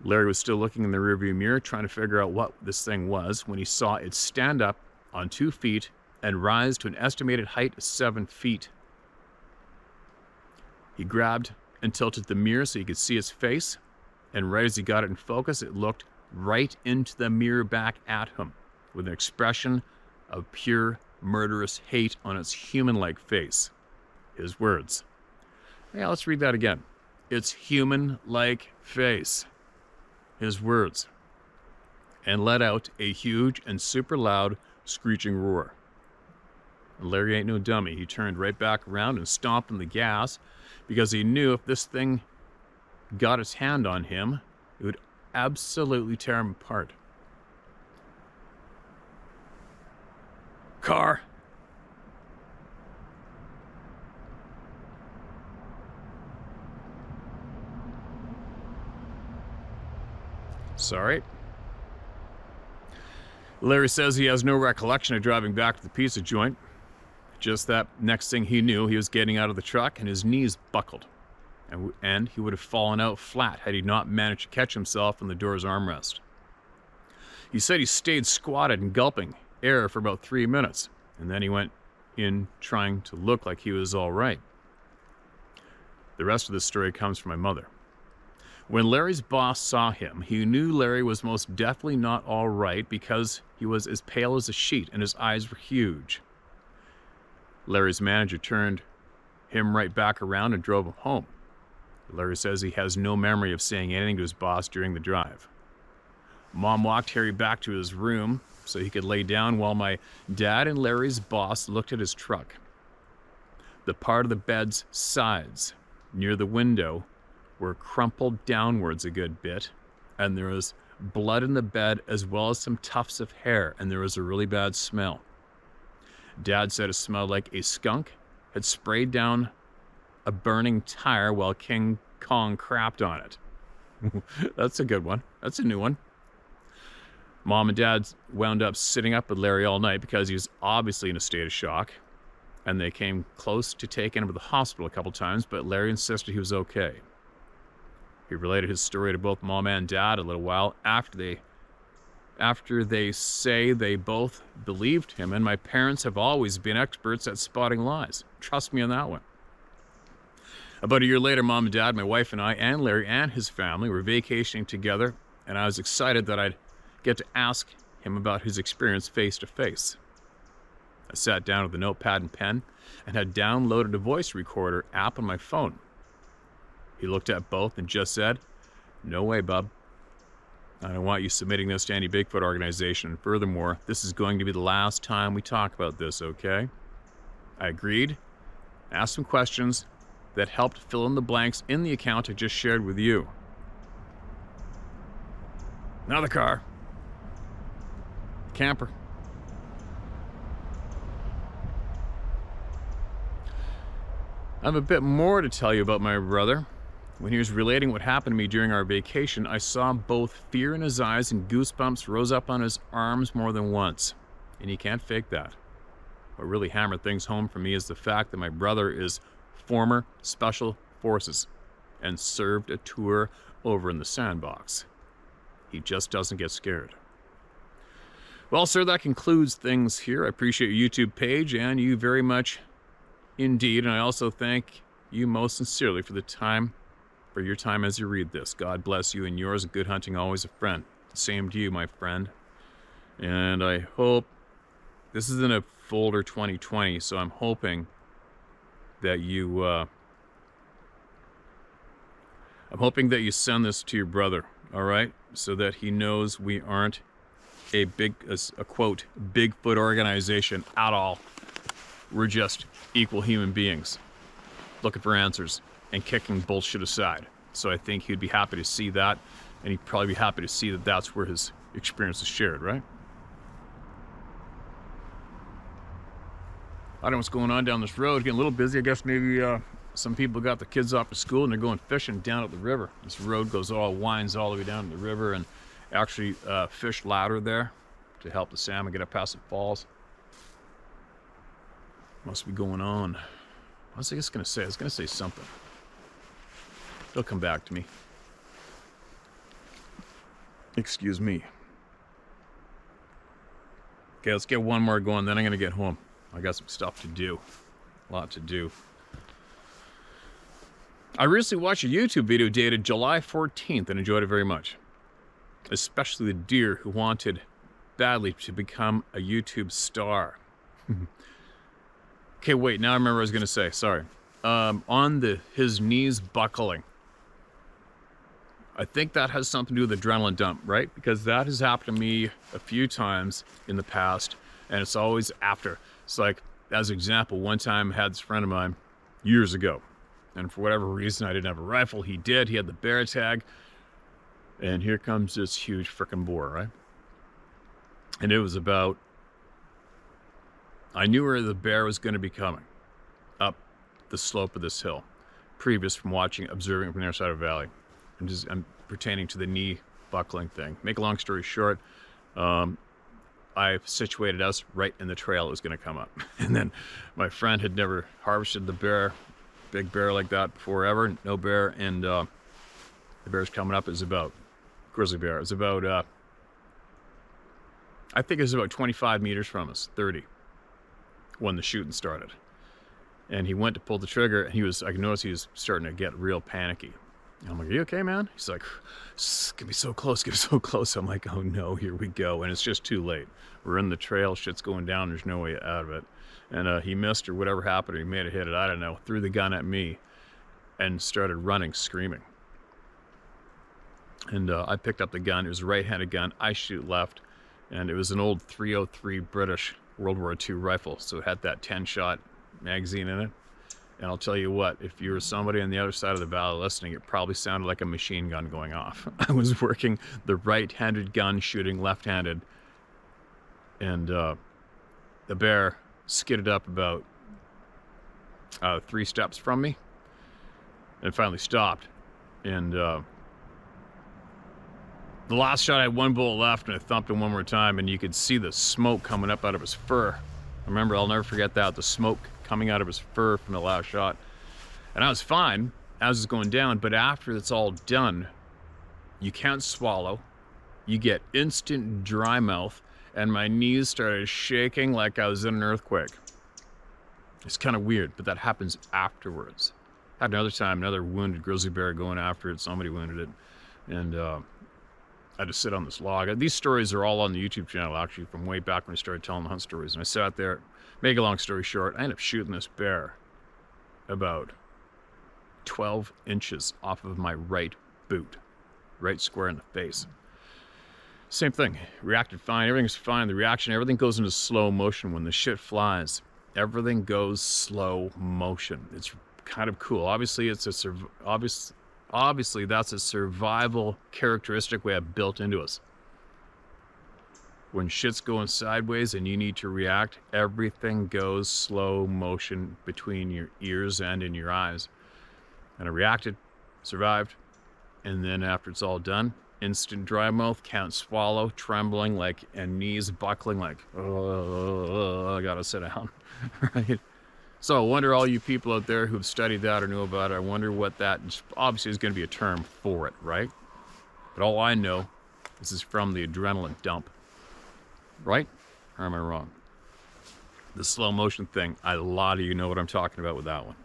Larry was still looking in the rearview mirror, trying to figure out what this thing was, when he saw it stand up on 2 feet and rise to an estimated height of 7 feet. He grabbed and tilted the mirror so he could see its face, and right as he got it in focus, it looked right into the mirror back at him, with an expression of pure murderous hate on its human-like face. His words. Yeah, let's read that again. Its human-like face. His words. And let out a huge and super loud screeching roar. Larry ain't no dummy. He turned right back around and stomped on the gas because he knew if this thing got its hand on him, it would absolutely tear him apart. Car. Sorry. Larry says he has no recollection of driving back to the pizza joint. Just that next thing he knew, he was getting out of the truck and his knees buckled. And he would have fallen out flat had he not managed to catch himself on the door's armrest. He said he stayed squatted and gulping air for about 3 minutes, and then he went in trying to look like he was all right. The rest of the story comes from my mother. When Larry's boss saw him, he knew Larry was most definitely not all right because he was as pale as a sheet and his eyes were huge. Larry's manager turned him right back around and drove him home. Larry says he has no memory of saying anything to his boss during the drive. Mom walked Harry back to his room so he could lay down while my dad and Larry's boss looked at his truck. The part of the bed's sides near the window were crumpled downwards a good bit, and there was blood in the bed as well as some tufts of hair, and there was a really bad smell. Dad said it smelled like a skunk had sprayed down a burning tire while King Kong crapped on it. That's a good one. That's a new one. Mom and Dad wound up sitting up with Larry all night because he was obviously in a state of shock, and they came close to taking him to the hospital a couple times, but Larry insisted he was okay. He related his story to both Mom and Dad a little while after they say they both believed him, and my parents have always been experts at spotting lies. Trust me on that one. About a year later, Mom and Dad, my wife and I, and Larry and his family were vacationing together, and I was excited that I'd get to ask him about his experience face to face. I sat down with a notepad and pen and had downloaded a voice recorder app on my phone. He looked at both and just said, "No way, bub. I don't want you submitting this to any Bigfoot organization, and furthermore, this is going to be the last time we talk about this, okay?" I agreed, asked some questions that helped fill in the blanks in the account I just shared with you. Now the car. Camper. I have a bit more to tell you about my brother. When he was relating what happened to me during our vacation, I saw both fear in his eyes and goosebumps rose up on his arms more than once. And you can't fake that. What really hammered things home for me is the fact that my brother is former Special Forces and served a tour over in the sandbox. He just doesn't get scared. Well, sir, that concludes things here. I appreciate your YouTube page and you very much indeed. And I also thank you most sincerely for your time as you read this. God bless you and yours, and good hunting always a friend. Same to you, my friend. And I hope this is in a folder 2020, so I'm hoping that you send this to your brother, all right? So that he knows we aren't a quote, Bigfoot organization at all. We're just equal human beings looking for answers and kicking bullshit aside. So I think he'd be happy to see that, and he'd probably be happy to see that that's where his experience is shared, right? I don't know what's going on down this road. Getting a little busy. I guess maybe some people got the kids off to school and they're going fishing down at the river. This road winds all the way down to the river, and actually fish ladder there to help the salmon get up past the falls. Must be going on. What was I just going to say? I was going to say something. It'll come back to me. Excuse me. Okay, let's get one more going, then I'm going to get home. I got some stuff to do. A lot to do. I recently watched a YouTube video dated July 14th and enjoyed it very much. Especially the deer who wanted badly to become a YouTube star. Okay, wait, now I remember what I was going to say. Sorry. On his knees buckling. I think that has something to do with adrenaline dump, right? Because that has happened to me a few times in the past, and it's always after. It's like, as an example, one time I had this friend of mine years ago, and for whatever reason, I didn't have a rifle. He did. He had the bear tag, and here comes this huge frickin' boar, right? And it was about, I knew where the bear was going to be coming, up the slope of this hill, previous from observing from the other side of the valley. I'm pertaining to the knee buckling thing. Make a long story short, I situated us right in the trail it was going to come up. And then my friend had never harvested the bear, big bear like that before ever, no bear. And the bear's coming up is about, grizzly bear, it's about, I think it was about 25 meters from us, 30, when the shooting started. And he went to pull the trigger, and I could notice he was starting to get real panicky. And I'm like, "Are you okay, man?" He's like, "Get me so close, get me so close." I'm like, "Oh no, here we go." And it's just too late. We're in the trail, shit's going down, there's no way out of it. And he missed or whatever happened, or he made a hit it, I don't know, threw the gun at me and started running, screaming. And I picked up the gun. It was a right-handed gun. I shoot left, and it was an old .303 British World War II rifle, so it had that 10-shot magazine in it. And I'll tell you what, if you were somebody on the other side of the valley listening, it probably sounded like a machine gun going off. I was working the right-handed gun, shooting left-handed, and the bear skidded up about 3 steps from me and finally stopped. And the last shot, I had 1 bullet left, and I thumped him 1 more time, and you could see the smoke coming up out of his fur. Remember, I'll never forget that, the smoke coming out of his fur from the last shot. And I was fine as it's going down, but after it's all done, you can't swallow, you get instant dry mouth, and my knees started shaking like I was in an earthquake. It's kind of weird, but that happens afterwards. I had another time, another wounded grizzly bear going after it, somebody wounded it, and I had to sit on this log. These stories are all on the YouTube channel, actually, from way back when I started telling the hunt stories. And I sat there, make a long story short, I ended up shooting this bear about 12 inches off of my right boot, right square in the face. Same thing, reacted fine, everything's fine. The reaction, everything goes into slow motion when the shit flies. Everything goes slow motion. It's kind of cool. Obviously, obviously that's a survival characteristic we have built into us. When shit's going sideways and you need to react, everything goes slow motion between your ears and in your eyes. And I reacted, survived, and then after it's all done, instant dry mouth, can't swallow, trembling like, and knees buckling like, oh, I gotta sit down, right? So I wonder, all you people out there who've studied that or knew about it, I wonder what that, obviously is going to be a term for it, right? But all I know, this is from the adrenaline dump, right? Or am I wrong? The slow motion thing, a lot of you know what I'm talking about with that one.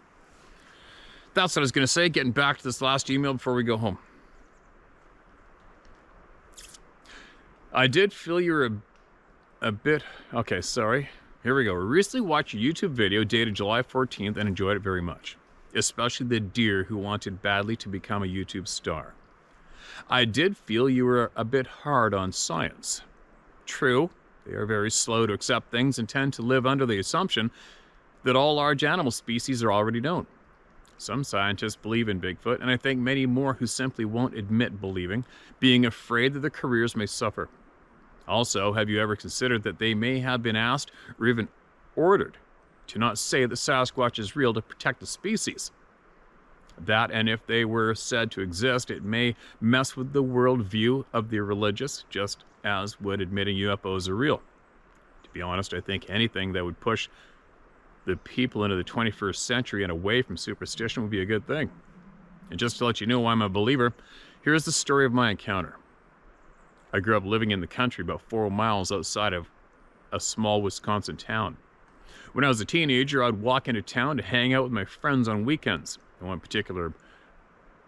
That's what I was going to say, getting back to this last email before we go home. I did feel you're a bit, okay, sorry. Here we go. We recently watched a YouTube video dated July 14th and enjoyed it very much, especially the deer who wanted badly to become a YouTube star. I did feel you were a bit hard on science. True, they are very slow to accept things and tend to live under the assumption that all large animal species are already known. Some scientists believe in Bigfoot, and I think many more who simply won't admit believing, being afraid that their careers may suffer. Also, have you ever considered that they may have been asked or even ordered to not say that Sasquatch is real to protect the species? That, and if they were said to exist, it may mess with the worldview of the religious, just as would admitting UFOs are real. To be honest, I think anything that would push the people into the 21st century and away from superstition would be a good thing. And just to let you know why I'm a believer, here's the story of my encounter. I grew up living in the country about 4 miles outside of a small Wisconsin town. When I was a teenager, I'd walk into town to hang out with my friends on weekends. On one particular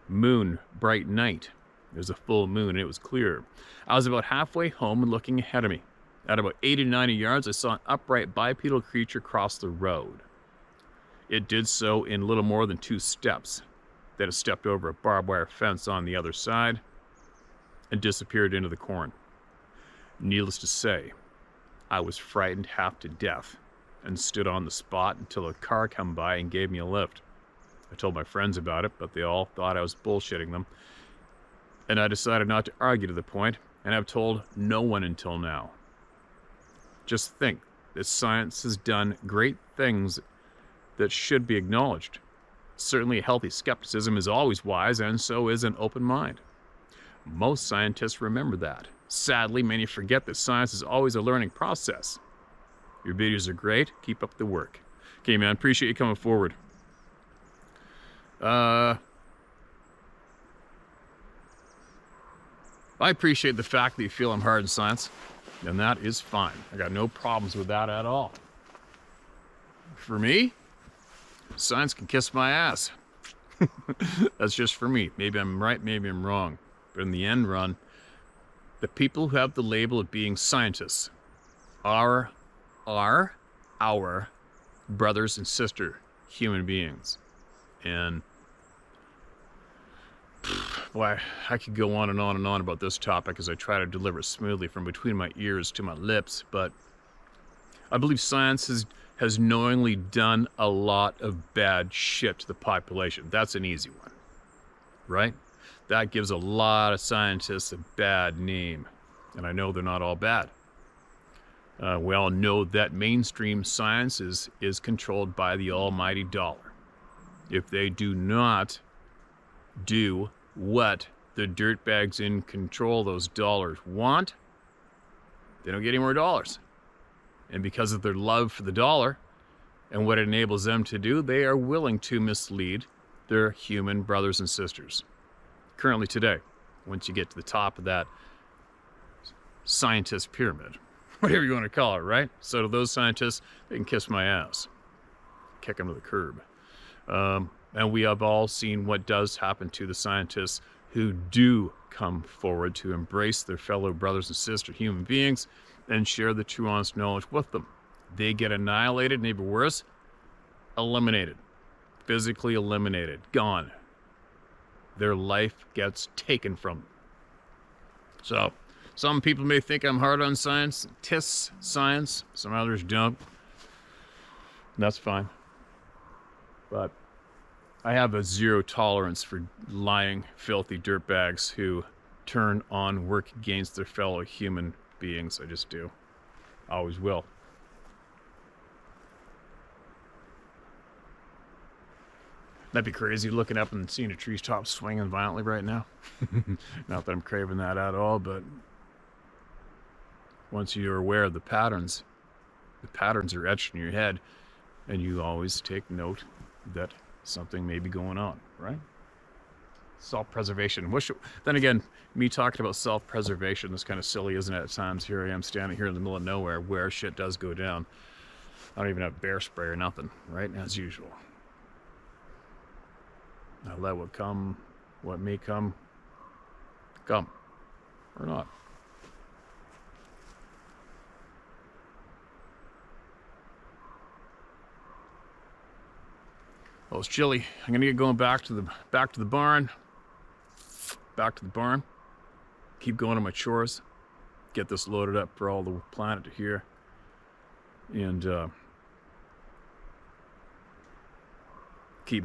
bright night, there was a full moon and it was clear. I was about halfway home and looking ahead of me. At about 80 to 90 yards, I saw an upright bipedal creature cross the road. It did so in little more than 2 steps. Then it stepped over a barbed wire fence on the other side and disappeared into the corn. Needless to say, I was frightened half to death and stood on the spot until a car came by and gave me a lift. I told my friends about it, but they all thought I was bullshitting them, and I decided not to argue to the point, and I've told no one until now. Just think that science has done great things that should be acknowledged. Certainly a healthy skepticism is always wise, and so is an open mind. Most scientists remember that. Sadly, many forget that science is always a learning process. Your videos are great. Keep up the work. Okay, man, appreciate you coming forward. I appreciate the fact that you feel I'm hard in science, and that is fine. I got no problems with that at all. For me, science can kiss my ass. That's just for me. Maybe I'm right, maybe I'm wrong. But in the end run, the people who have the label of being scientists are our brothers and sister human beings. And boy, I could go on and on and on about this topic as I try to deliver it smoothly from between my ears to my lips, but I believe science has knowingly done a lot of bad shit to the population. That's an easy one, right? That gives a lot of scientists a bad name, and I know they're not all bad. We all know that mainstream science is controlled by the almighty dollar. If they do not do what the dirtbags in control those dollars want, they don't get any more dollars. And because of their love for the dollar and what it enables them to do, they are willing to mislead their human brothers and sisters. Currently today, once you get to the top of that scientist pyramid, whatever you want to call it, right? So to those scientists, they can kiss my ass. Kick them to the curb. And we have all seen what does happen to the scientists who do come forward to embrace their fellow brothers and sister human beings and share the true honest knowledge with them. They get annihilated, and even worse, eliminated. Physically eliminated. Gone. Their life gets taken from them. So, some people may think I'm hard on science, science. Some others don't. And that's fine. But I have a zero tolerance for lying, filthy dirtbags who turn on, work against their fellow human beings. I just do. Always will. That'd be crazy looking up and seeing a tree top swinging violently right now. Not that I'm craving that at all, but once you're aware of the patterns are etched in your head, and you always take note that something may be going on, right? Self-preservation. Then again, me talking about self-preservation is kind of silly, isn't it? At times, here I am standing here in the middle of nowhere where shit does go down. I don't even have bear spray or nothing, right? As usual. I let what may come or not. Well, it's chilly. I'm gonna get going back to the barn. Back to the barn. Keep going on my chores. Get this loaded up for all the planet to hear. And keep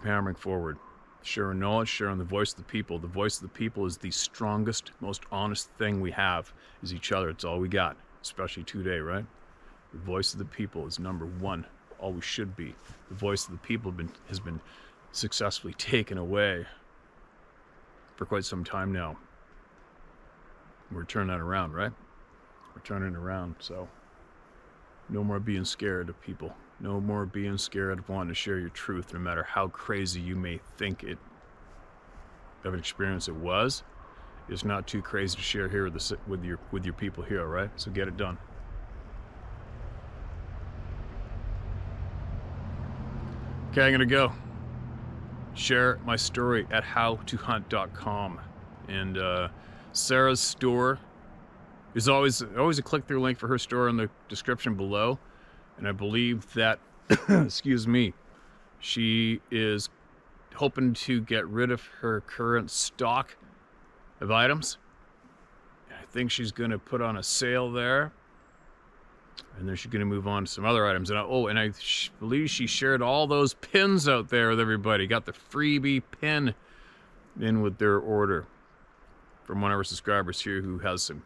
hammering forward. Sharing knowledge, sharing the voice of the people. The voice of the people is the strongest, most honest thing we have, is each other. It's all we got, especially today, right? The voice of the people is number one. Always should be. The voice of the people has been successfully taken away for quite some time now. We're turning that around, right? We're turning it around, so no more being scared of people. No more being scared of wanting to share your truth, no matter how crazy you may think it of an experience it was. It's not too crazy to share here with your people here, right? So get it done. Okay, I'm gonna go share my story at howtohunt.com, and Sarah's store is always a click-through link for her store in the description below, and I believe that excuse me, she is hoping to get rid of her current stock of items. I think she's gonna put on a sale there. And then she's going to move on to some other items. And I believe she shared all those pins out there with everybody. Got the freebie pin in with their order from one of our subscribers here who has some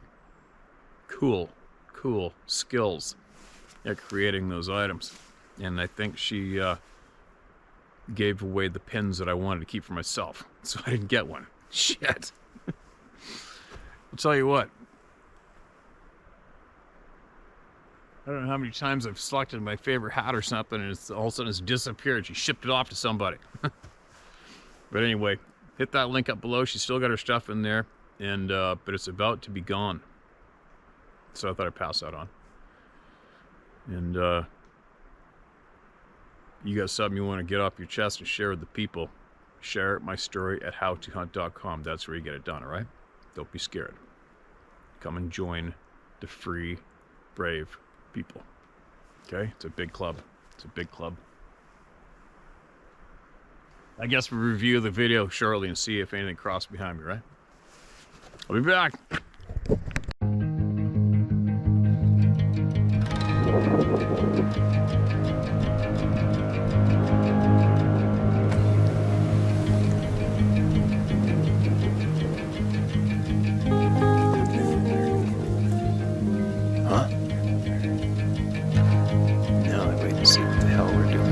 cool skills at creating those items. And I think she gave away the pins that I wanted to keep for myself. So I didn't get one. Shit. I'll tell you what. I don't know how many times I've selected my favorite hat or something and all of a sudden it's disappeared. She shipped it off to somebody. But anyway, hit that link up below. She's still got her stuff in there, and but it's about to be gone. So I thought I'd pass that on. And you got something you want to get off your chest and share with the people, share my story at howtohunt.com. That's where you get it done, all right? Don't be scared. Come and join the free, brave people. Okay? It's a big club. It's a big club. I guess we'll review the video shortly and see if anything crossed behind me, right? I'll be back.
Huh? Now I wait to see what the hell we're doing.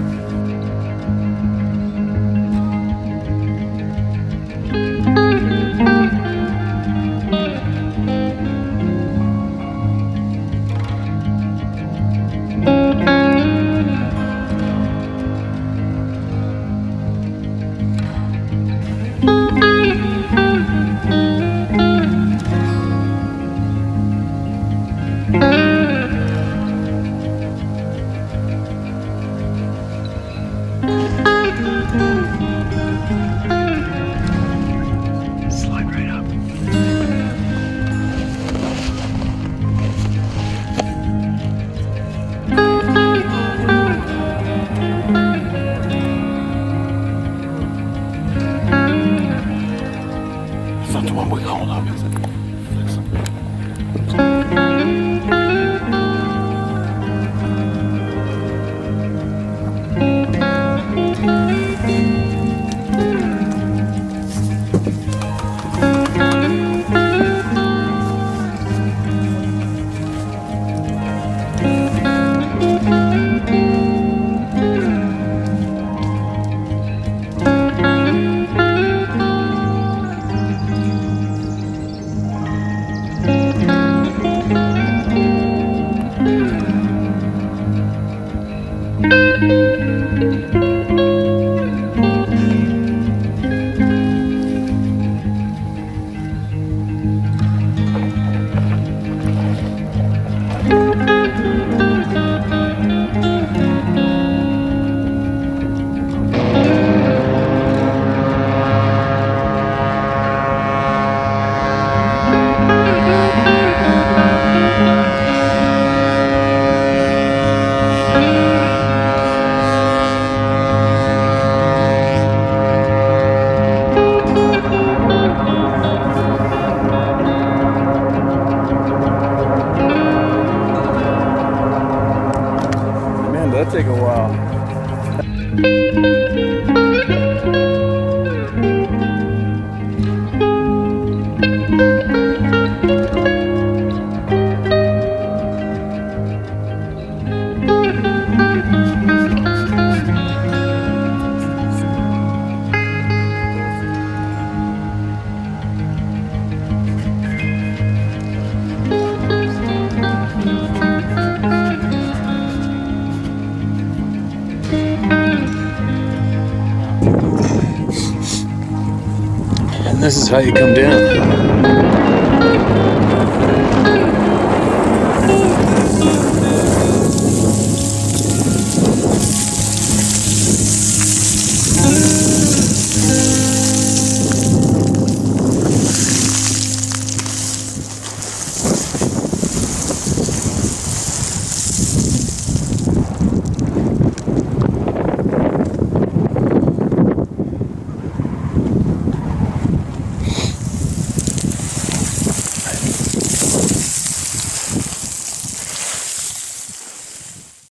Slide right up. It's not the one we called up, is it? Man, that'd take a while. And this is how you come down.